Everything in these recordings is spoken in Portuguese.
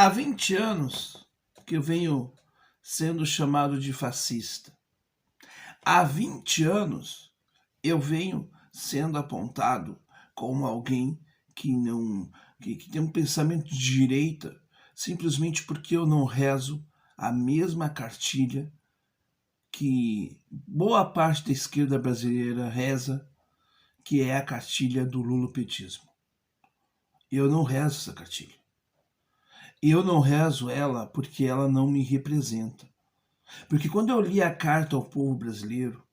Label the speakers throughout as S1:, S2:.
S1: Há 20 anos que eu venho sendo chamado de fascista. Há 20 anos eu venho sendo apontado como alguém que não que tem um pensamento de direita, simplesmente porque eu não rezo a mesma cartilha que boa parte da esquerda brasileira reza, que é a cartilha do lulopetismo. Eu não rezo essa cartilha. Eu não rezo ela porque ela não me representa. Porque quando eu li a Carta ao Povo Brasileiro,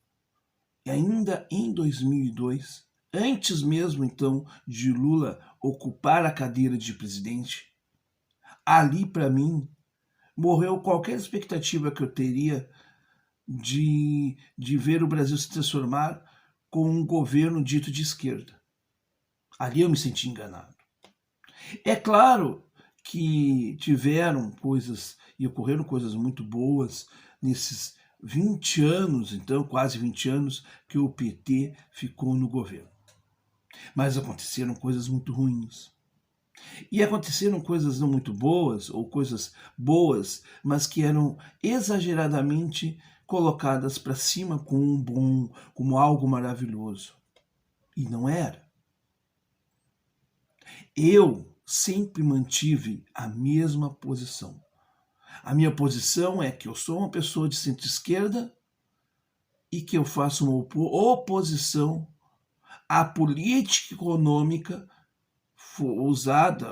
S1: ainda em 2002, antes mesmo então de Lula ocupar a cadeira de presidente, ali para mim morreu qualquer expectativa que eu teria de ver o Brasil se transformar com um governo dito de esquerda. Ali eu me senti enganado. É claro que tiveram coisas e ocorreram coisas muito boas nesses 20 anos, então quase 20 anos, que o PT ficou no governo. Mas aconteceram coisas muito ruins. E aconteceram coisas não muito boas, ou coisas boas, mas que eram exageradamente colocadas para cima como algo maravilhoso. E não era. Eu sempre mantive a mesma posição. A minha posição é que eu sou uma pessoa de centro-esquerda e que eu faço uma oposição à política econômica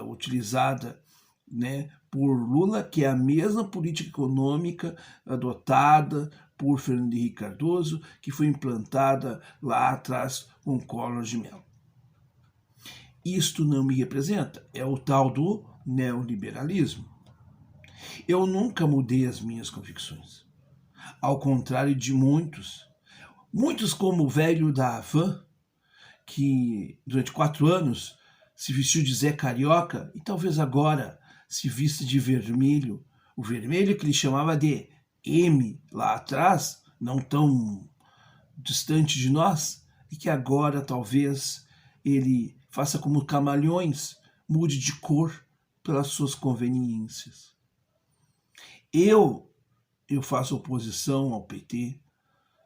S1: utilizada, né, por Lula, que é a mesma política econômica adotada por Fernando Henrique Cardoso, que foi implantada lá atrás com Collor de Mello. Isto não me representa, é o tal do neoliberalismo. Eu nunca mudei as minhas convicções, ao contrário de muitos como o velho da Havan, que durante 4 anos se vestiu de Zé Carioca e talvez agora se vista de vermelho, o vermelho que ele chamava de M lá atrás, não tão distante de nós, e que agora talvez ele faça como camaleões, mude de cor pelas suas conveniências. Eu faço oposição ao PT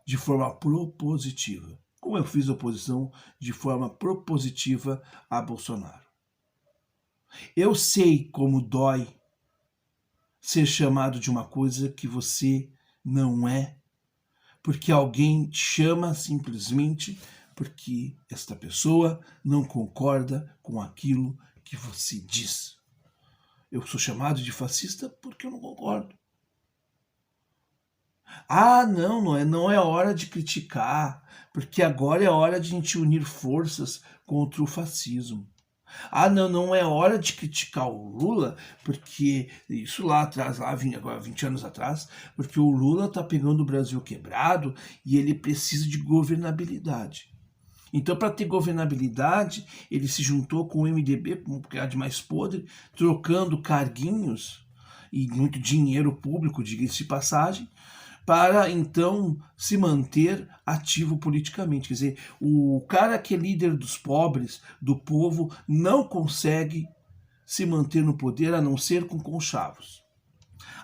S1: de forma propositiva, como eu fiz oposição de forma propositiva a Bolsonaro. Eu sei como dói ser chamado de uma coisa que você não é, porque alguém te chama simplesmente porque esta pessoa não concorda com aquilo que você diz. Eu sou chamado de fascista porque eu não concordo. Ah, não é hora de criticar, porque agora é hora de a gente unir forças contra o fascismo. Ah, não é hora de criticar o Lula, porque isso lá atrás, agora 20 anos atrás, porque o Lula tá pegando o Brasil quebrado e ele precisa de governabilidade. Então, para ter governabilidade, ele se juntou com o MDB, com um bocado de mais podre, trocando carguinhos e muito dinheiro público, diga-se de passagem, para então se manter ativo politicamente. Quer dizer, o cara que é líder dos pobres, do povo, não consegue se manter no poder a não ser com conchavos.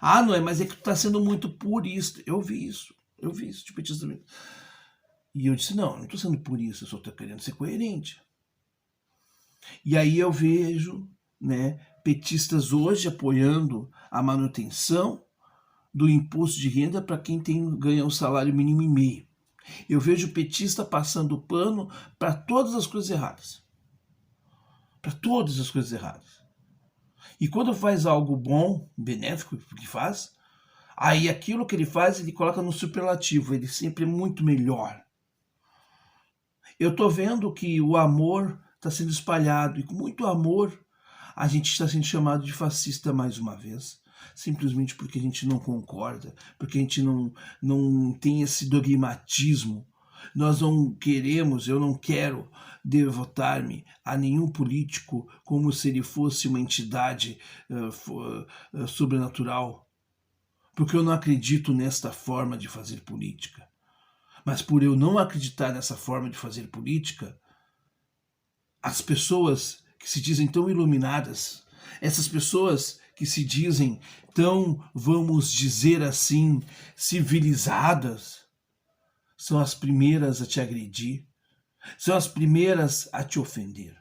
S1: Ah, não é, mas é que tu está sendo muito purista. Eu vi isso de petista também. E eu disse, não estou sendo purista, eu só estou querendo ser coerente. E aí eu vejo, né, petistas hoje apoiando a manutenção do imposto de renda para quem ganha um salário mínimo e meio. Eu vejo petista passando pano para todas as coisas erradas. Para todas as coisas erradas. E quando faz algo bom, benéfico, que faz, aí aquilo que ele faz, ele coloca no superlativo, ele sempre é muito melhor. Eu estou vendo que o amor está sendo espalhado, e com muito amor a gente está sendo chamado de fascista mais uma vez. Simplesmente porque a gente não concorda, porque a gente não tem esse dogmatismo. Nós não queremos, eu não quero devotar-me a nenhum político como se ele fosse uma entidade sobrenatural, porque eu não acredito nesta forma de fazer política. Mas por eu não acreditar nessa forma de fazer política, as pessoas que se dizem tão iluminadas, essas pessoas que se dizem tão, vamos dizer assim, civilizadas, são as primeiras a te agredir, são as primeiras a te ofender,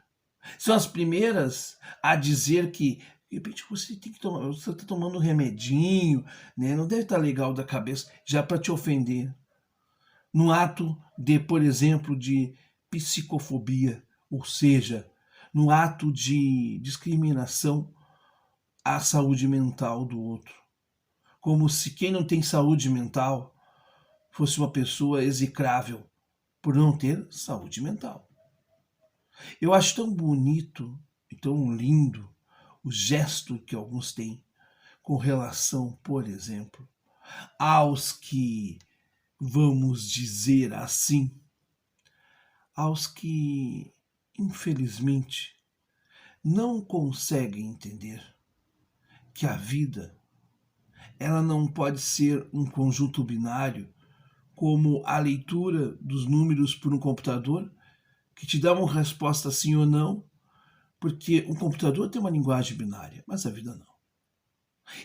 S1: são as primeiras a dizer que, de repente, você tem que tomar, você está tomando um remedinho, né? Não deve estar legal da cabeça, já para te ofender. No ato de, por exemplo, de psicofobia, ou seja, no ato de discriminação à saúde mental do outro. Como se quem não tem saúde mental fosse uma pessoa execrável por não ter saúde mental. Eu acho tão bonito e tão lindo o gesto que alguns têm com relação, por exemplo, aos que, vamos dizer assim, aos que, infelizmente, não conseguem entender que a vida ela não pode ser um conjunto binário como a leitura dos números por um computador que te dá uma resposta sim ou não, porque um computador tem uma linguagem binária, mas a vida não.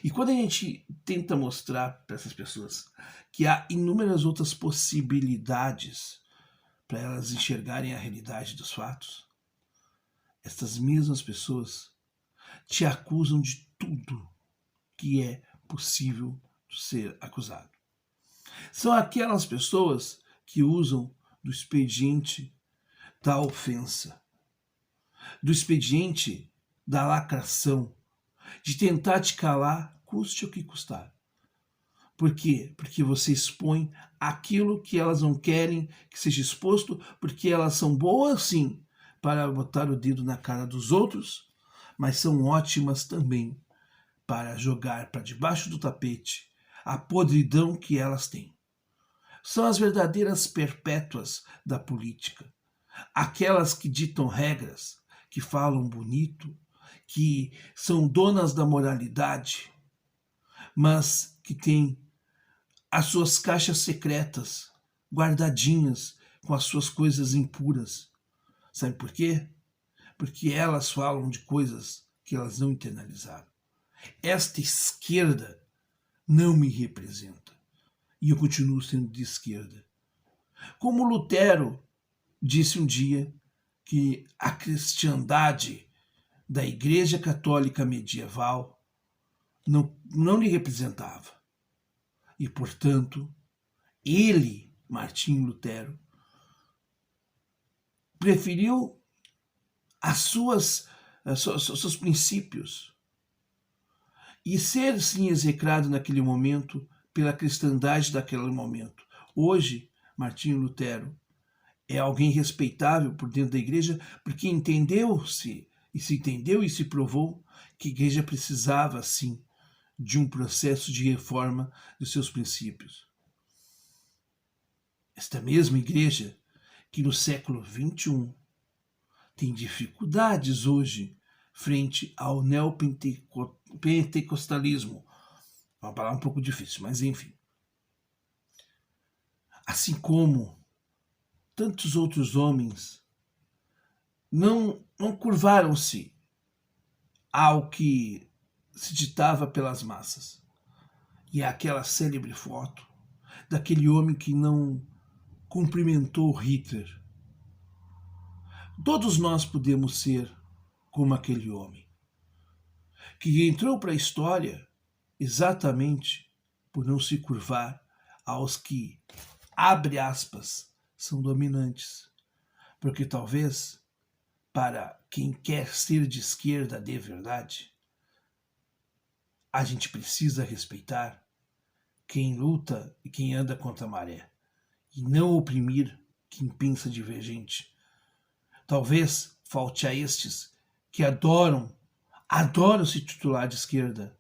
S1: E quando a gente tenta mostrar para essas pessoas que há inúmeras outras possibilidades para elas enxergarem a realidade dos fatos, essas mesmas pessoas te acusam de tudo que é possível ser acusado. São aquelas pessoas que usam do expediente da ofensa, do expediente da lacração, de tentar te calar, custe o que custar. Por quê? Porque você expõe aquilo que elas não querem que seja exposto, porque elas são boas, sim, para botar o dedo na cara dos outros, mas são ótimas também para jogar para debaixo do tapete a podridão que elas têm. São as verdadeiras perpétuas da política, aquelas que ditam regras, que falam bonito, que são donas da moralidade, mas que têm as suas caixas secretas guardadinhas com as suas coisas impuras. Sabe por quê? Porque elas falam de coisas que elas não internalizaram. Esta esquerda não me representa. E eu continuo sendo de esquerda. Como Lutero disse um dia que a cristandade da Igreja Católica medieval não lhe representava. E, portanto, ele, Martinho Lutero, preferiu seus princípios e ser, sim, execrado naquele momento pela cristandade daquele momento. Hoje, Martinho Lutero é alguém respeitável por dentro da igreja porque entendeu-se e se provou que a igreja precisava, sim, de um processo de reforma dos seus princípios. Esta mesma igreja que no século XXI tem dificuldades hoje frente ao neopentecostalismo. Uma palavra um pouco difícil, mas enfim. Assim como tantos outros homens não curvaram-se ao que se ditava pelas massas. E é aquela célebre foto daquele homem que não cumprimentou Hitler. Todos nós podemos ser como aquele homem, que entrou para a história exatamente por não se curvar aos que, abre aspas, são dominantes. Porque talvez, para quem quer ser de esquerda de verdade, a gente precisa respeitar quem luta e quem anda contra a maré, e não oprimir quem pensa divergente. Talvez falte a estes que adoram se titular de esquerda,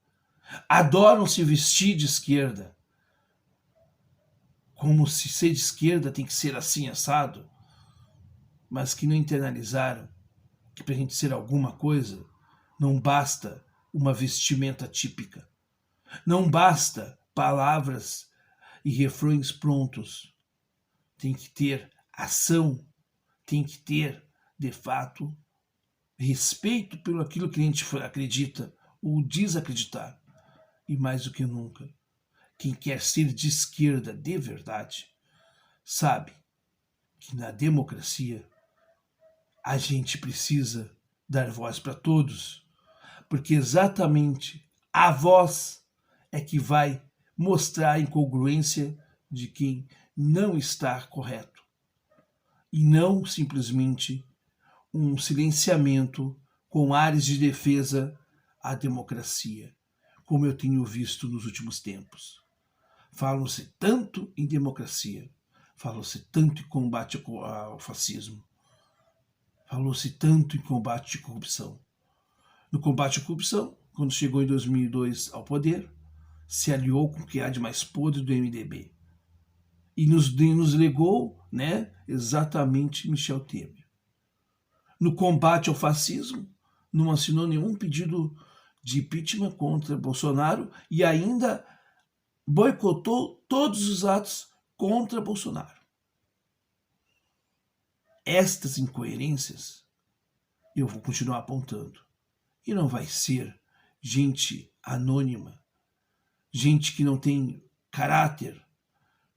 S1: adoram se vestir de esquerda, como se ser de esquerda tem que ser assim assado, mas que não internalizaram que para a gente ser alguma coisa não basta uma vestimenta típica, não basta palavras e refrões prontos, tem que ter ação, tem que ter, de fato, respeito pelo aquilo que a gente acredita ou desacreditar. E mais do que nunca, quem quer ser de esquerda de verdade, sabe que na democracia a gente precisa dar voz para todos, porque exatamente a voz é que vai mostrar a incongruência de quem não está correto, e não simplesmente um silenciamento com ares de defesa à democracia, como eu tenho visto nos últimos tempos. Falam-se tanto em democracia, falou-se tanto em combate ao fascismo, falou-se tanto em combate à corrupção. No combate à corrupção, quando chegou em 2002 ao poder, se aliou com o que há de mais podre do MDB. E nos legou, né, exatamente Michel Temer. No combate ao fascismo, não assinou nenhum pedido de impeachment contra Bolsonaro e ainda boicotou todos os atos contra Bolsonaro. Estas incoerências eu vou continuar apontando. E não vai ser gente anônima, gente que não tem caráter,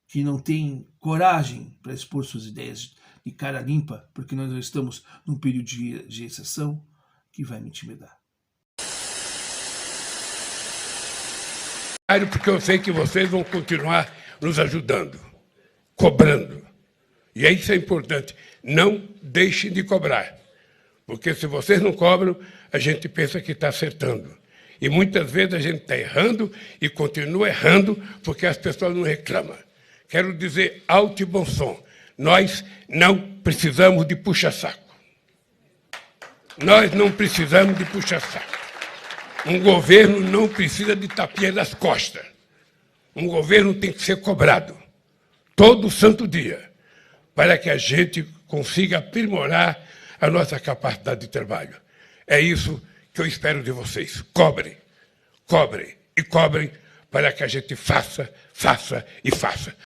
S1: que não tem coragem para expor suas ideias de cara limpa, porque nós estamos num período de exceção, que vai me intimidar.
S2: Porque eu sei que vocês vão continuar nos ajudando, cobrando. E isso é importante. Não deixem de cobrar. Porque se vocês não cobram, a gente pensa que está acertando. E muitas vezes a gente está errando e continua errando porque as pessoas não reclamam. Quero dizer alto e bom som. Nós não precisamos de puxa-saco. Nós não precisamos de puxa-saco. Um governo não precisa de tapinha nas costas. Um governo tem que ser cobrado todo santo dia para que a gente consiga aprimorar a nossa capacidade de trabalho. É isso que eu espero de vocês. Cobrem, cobrem e cobrem para que a gente faça e faça.